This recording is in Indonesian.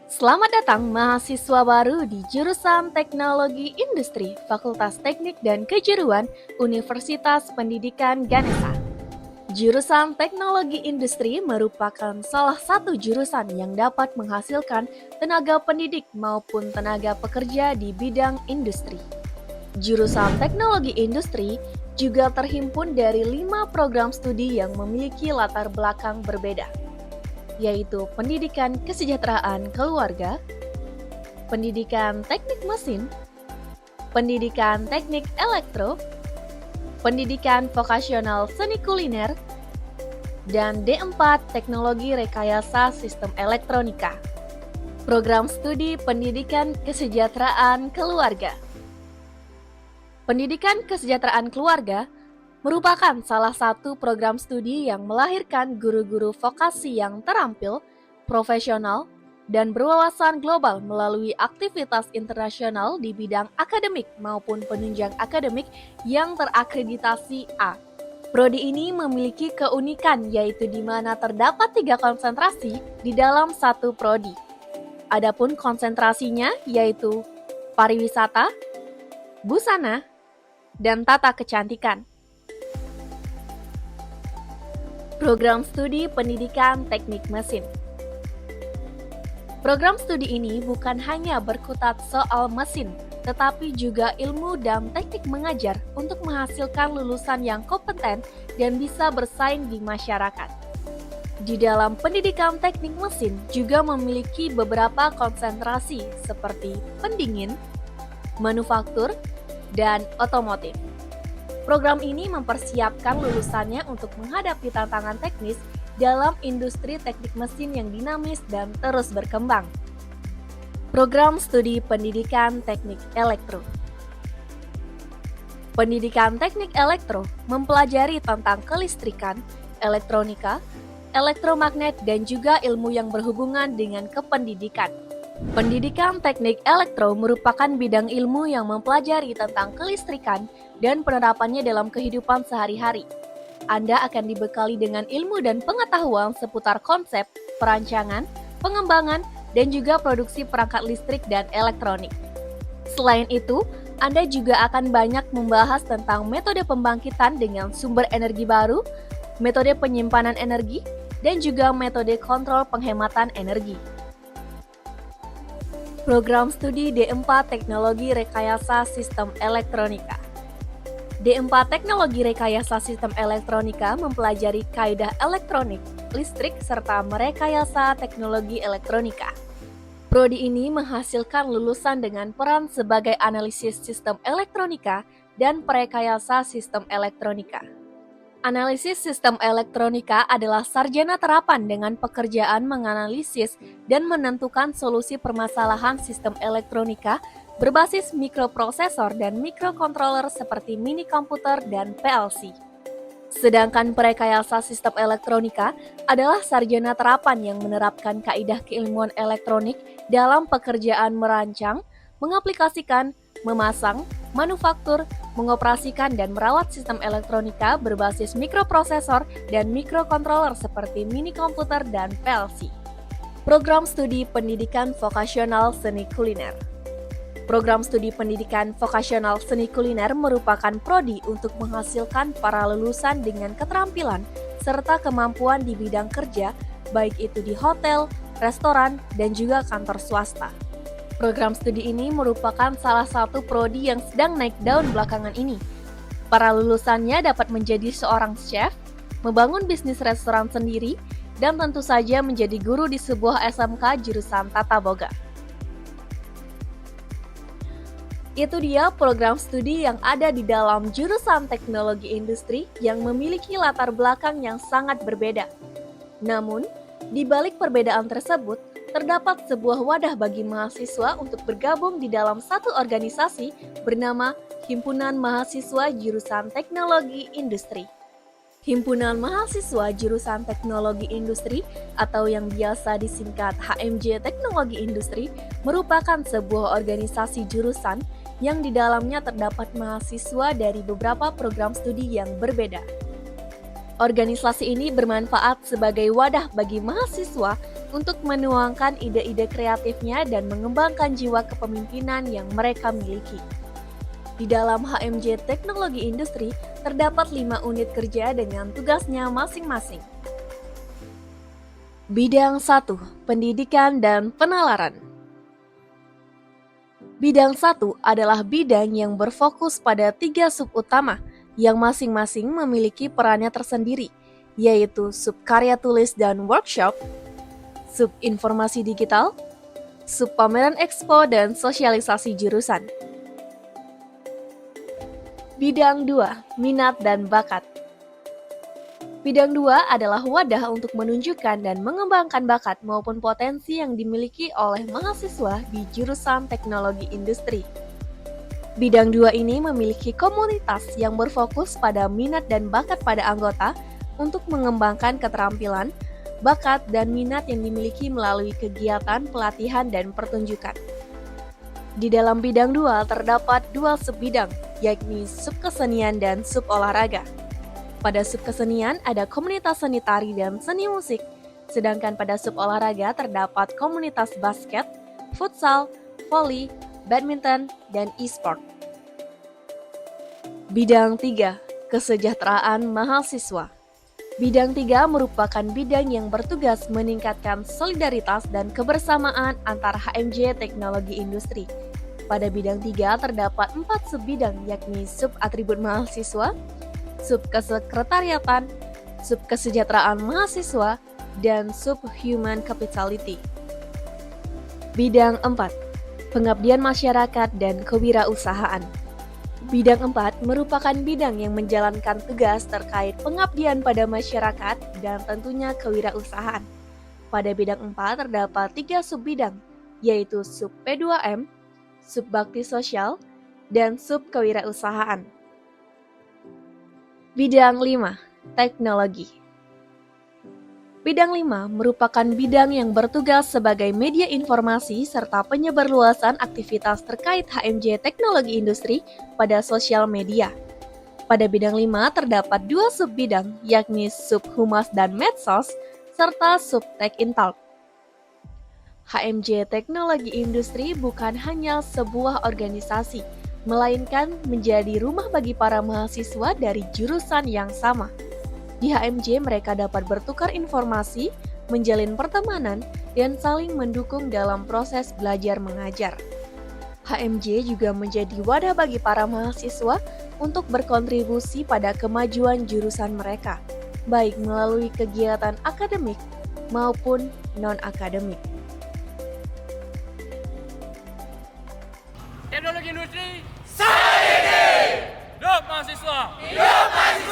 Selamat datang mahasiswa baru di jurusan Teknologi Industri, Fakultas Teknik dan Kejuruan Universitas Pendidikan Ganesha. Jurusan Teknologi Industri merupakan salah satu jurusan yang dapat menghasilkan tenaga pendidik maupun tenaga pekerja di bidang industri. Jurusan Teknologi Industri juga terhimpun dari 5 program studi yang memiliki latar belakang berbeda, yaitu Pendidikan Kesejahteraan Keluarga, Pendidikan Teknik Mesin, Pendidikan Teknik Elektro, Pendidikan Vokasional Seni Kuliner, dan D4 Teknologi Rekayasa Sistem Elektronika. Program Studi Pendidikan Kesejahteraan Keluarga. Pendidikan Kesejahteraan Keluarga merupakan salah satu program studi yang melahirkan guru-guru vokasi yang terampil, profesional, dan berwawasan global melalui aktivitas internasional di bidang akademik maupun penunjang akademik yang terakreditasi A. Prodi ini memiliki keunikan yaitu di mana terdapat 3 konsentrasi di dalam satu prodi. Adapun konsentrasinya yaitu pariwisata, busana, dan tata kecantikan. Program Studi Pendidikan Teknik Mesin. Program studi ini bukan hanya berkutat soal mesin, tetapi juga ilmu dan teknik mengajar untuk menghasilkan lulusan yang kompeten dan bisa bersaing di masyarakat. Di dalam pendidikan teknik mesin juga memiliki beberapa konsentrasi seperti pendingin, manufaktur, dan otomotif. Program ini mempersiapkan lulusannya untuk menghadapi tantangan teknis dalam industri teknik mesin yang dinamis dan terus berkembang. Program Studi Pendidikan Teknik Elektro. Pendidikan Teknik Elektro mempelajari tentang kelistrikan, elektronika, elektromagnet, dan juga ilmu yang berhubungan dengan kependidikan. Pendidikan Teknik Elektro merupakan bidang ilmu yang mempelajari tentang kelistrikan dan penerapannya dalam kehidupan sehari-hari. Anda akan dibekali dengan ilmu dan pengetahuan seputar konsep, perancangan, pengembangan, dan juga produksi perangkat listrik dan elektronik. Selain itu, Anda juga akan banyak membahas tentang metode pembangkitan dengan sumber energi baru, metode penyimpanan energi, dan juga metode kontrol penghematan energi. Program Studi D4 Teknologi Rekayasa Sistem Elektronika. D4 Teknologi Rekayasa Sistem Elektronika mempelajari kaidah elektronik, listrik, serta merekayasa teknologi elektronika. Prodi ini menghasilkan lulusan dengan peran sebagai analisis sistem elektronika dan perekayasa sistem elektronika. Analisis sistem elektronika adalah sarjana terapan dengan pekerjaan menganalisis dan menentukan solusi permasalahan sistem elektronika berbasis mikroprosesor dan mikrokontroler seperti mini komputer dan PLC. Sedangkan perekayasa sistem elektronika adalah sarjana terapan yang menerapkan kaidah keilmuan elektronik dalam pekerjaan merancang, mengaplikasikan, memasang, manufaktur, mengoperasikan dan merawat sistem elektronika berbasis mikroprosesor dan mikrokontroler seperti mini komputer dan PLC. Program Studi Pendidikan Vokasional Seni Kuliner. Program Studi Pendidikan Vokasional Seni Kuliner merupakan prodi untuk menghasilkan para lulusan dengan keterampilan serta kemampuan di bidang kerja, baik itu di hotel, restoran, dan juga kantor swasta. Program studi ini merupakan salah satu prodi yang sedang naik daun belakangan ini. Para lulusannya dapat menjadi seorang chef, membangun bisnis restoran sendiri, dan tentu saja menjadi guru di sebuah SMK jurusan Tata Boga. Itu dia program studi yang ada di dalam jurusan teknologi industri yang memiliki latar belakang yang sangat berbeda. Namun, di balik perbedaan tersebut, terdapat sebuah wadah bagi mahasiswa untuk bergabung di dalam satu organisasi bernama Himpunan Mahasiswa Jurusan Teknologi Industri. Himpunan Mahasiswa Jurusan Teknologi Industri atau yang biasa disingkat HMJ Teknologi Industri merupakan sebuah organisasi jurusan yang di dalamnya terdapat mahasiswa dari beberapa program studi yang berbeda. Organisasi ini bermanfaat sebagai wadah bagi mahasiswa untuk menuangkan ide-ide kreatifnya dan mengembangkan jiwa kepemimpinan yang mereka miliki. Di dalam HMJ Teknologi Industri, terdapat 5 unit kerja dengan tugasnya masing-masing. Bidang 1. Pendidikan dan Penalaran. Bidang 1 adalah bidang yang berfokus pada 3 sub utama yang masing-masing memiliki perannya tersendiri, yaitu sub karya tulis dan workshop, sub informasi digital, sub pameran ekspo dan sosialisasi jurusan. Bidang 2, minat dan bakat. Bidang 2 adalah wadah untuk menunjukkan dan mengembangkan bakat maupun potensi yang dimiliki oleh mahasiswa di jurusan teknologi industri. Bidang 2 ini memiliki komunitas yang berfokus pada minat dan bakat pada anggota untuk mengembangkan keterampilan, bakat, dan minat yang dimiliki melalui kegiatan pelatihan dan pertunjukan. Di dalam bidang 2 terdapat 2 subbidang, yakni sub kesenian dan sub olahraga. Pada sub kesenian ada komunitas seni tari dan seni musik, sedangkan pada sub olahraga terdapat komunitas basket, futsal, voli, badminton, dan e-sport. Bidang 3, kesejahteraan mahasiswa. Bidang 3 merupakan bidang yang bertugas meningkatkan solidaritas dan kebersamaan antar HMJ Teknologi Industri. Pada bidang 3 terdapat 4 subbidang, yakni sub atribut mahasiswa, sub kesekretariatan, sub kesejahteraan mahasiswa, dan sub human capitality. Bidang 4, pengabdian masyarakat dan kewirausahaan. Bidang 4 merupakan bidang yang menjalankan tugas terkait pengabdian pada masyarakat dan tentunya kewirausahaan. Pada bidang 4 terdapat 3 subbidang, yaitu sub P2M, sub bakti sosial, dan sub kewirausahaan. Bidang 5, teknologi. Bidang 5 merupakan bidang yang bertugas sebagai media informasi serta penyebarluasan aktivitas terkait HMJ Teknologi Industri pada sosial media. Pada bidang 5 terdapat 2 subbidang, yakni sub humas dan medsos, serta sub tech intalk. HMJ Teknologi Industri bukan hanya sebuah organisasi, melainkan menjadi rumah bagi para mahasiswa dari jurusan yang sama. Di HMJ mereka dapat bertukar informasi, menjalin pertemanan, dan saling mendukung dalam proses belajar mengajar. HMJ juga menjadi wadah bagi para mahasiswa untuk berkontribusi pada kemajuan jurusan mereka, baik melalui kegiatan akademik maupun non-akademik. Teknologi industri, saya ini! Hidup mahasiswa! Hidup mahasiswa!